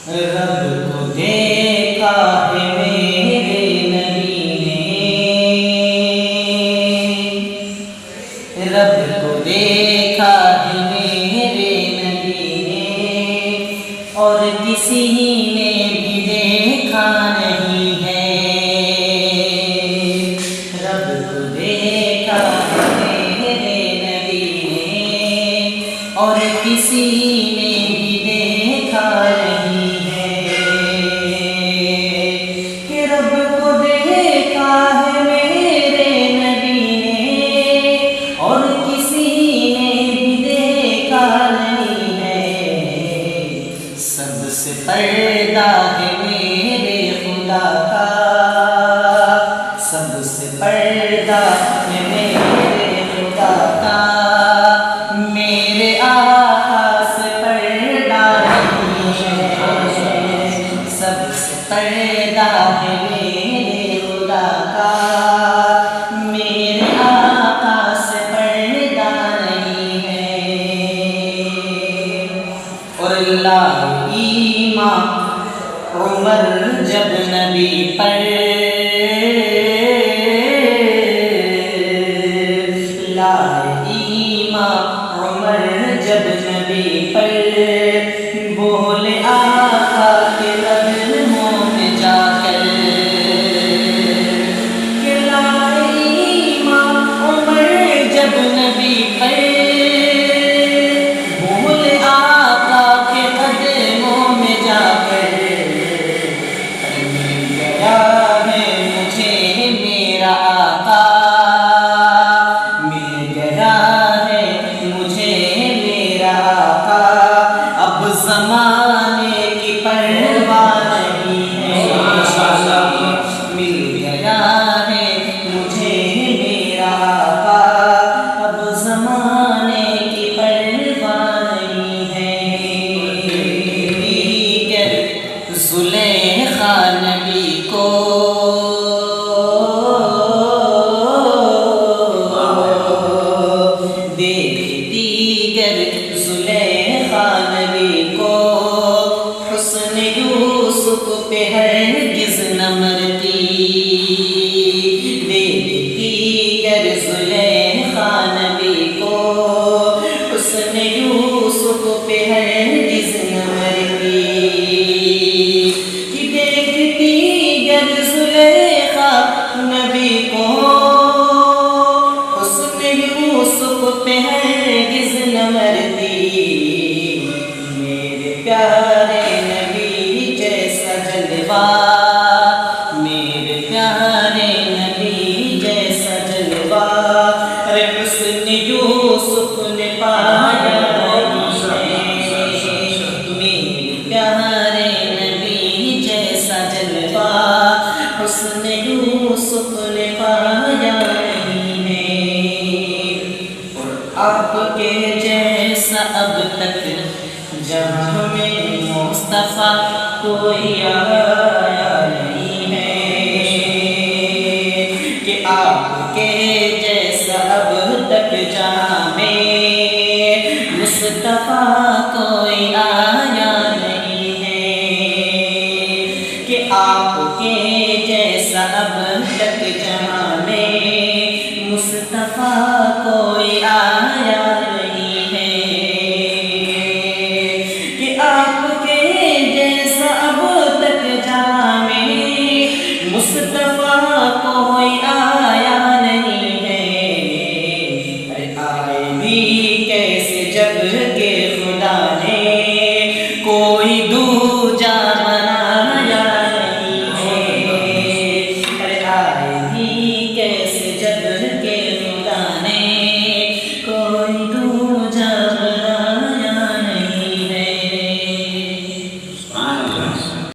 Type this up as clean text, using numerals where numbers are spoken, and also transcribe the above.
رب کو دیکھا ہے میرے نبی نے، رب کو دیکھا ہے میرے نبی نے، اور کسی نے بھی دیکھا نہیں ہے۔ رب کو دیکھا ہے میرے نبی نے، اور کسی نے بھی دیکھا نہیں ہے۔ کہ رب کو دیکھا ہے میرے نبی نے، اور کسی نے بھی دیکھا نہیں ہے۔ سب سے پردہ ہے میرے خدا کا، سب سے پردہ ہے میرے خدا کا، میرے آقا سے پردہ نہیں ہے۔ سب سے پردہ ہے میرے خدا کا، میرے آقا سے پردہ نہیں ہے۔ اور لائے ایمان عمر جب نبی پر، لائے ایمان عمر جب نبی پر، بولے آقا کے قدموں میں جا کر، کہ لائے ایمان عمر جب نبی پر، بولے آقا کے قدموں میں جا کر، مل گیا ہے مجھے میرا آقا، مل گیا ہے مجھے میرا آقا، اب زمانے کی پرواہ نہیں ہے۔ مل گیا ہے مجھے میرا آقا، اب زمانے کی پرواہ نہیں ہے۔ دیگر زلیخا نبی کو دیگر زلیخا نبی کو، حسن یوسف پہ ہرگز نہ مرتی۔ دیگر زلیخا نبی کو، حسن یوسف پہ ہرگز نہ مرتی۔ دیکھتی گر زلیخا نبی کو، حسن یوسف پہ ہرگز نہ مرتی۔ میرے پیارے نبی جیسا جلوہ، میرے پیارے نبی جیسا جلوہ، ارے حسن یوسف نے پایا نہیں ہے۔ میرے پیارے نبی جیسا جلوہ، حسن یوسف نے پایا نہیں ہے۔ اور آپ کے جیسا اب تک جہاں میں مصطفیٰ کوئی آیا نہیں ہے۔ کہ آپ کے جیسا اب تک جہاں میں مصطفیٰ کوئی آیا نہیں ہے۔ کہ آپ کے جیسا اب تک جہاں میں مصطفیٰ کوئی آیا نہیں ہے۔ کہ آپ کے جیسا اب تک جہاں میں مصطفیٰ کوئی آیا نہیں ہے۔ ارے آئے بھی کیسے جب کہ خدا نے کوئی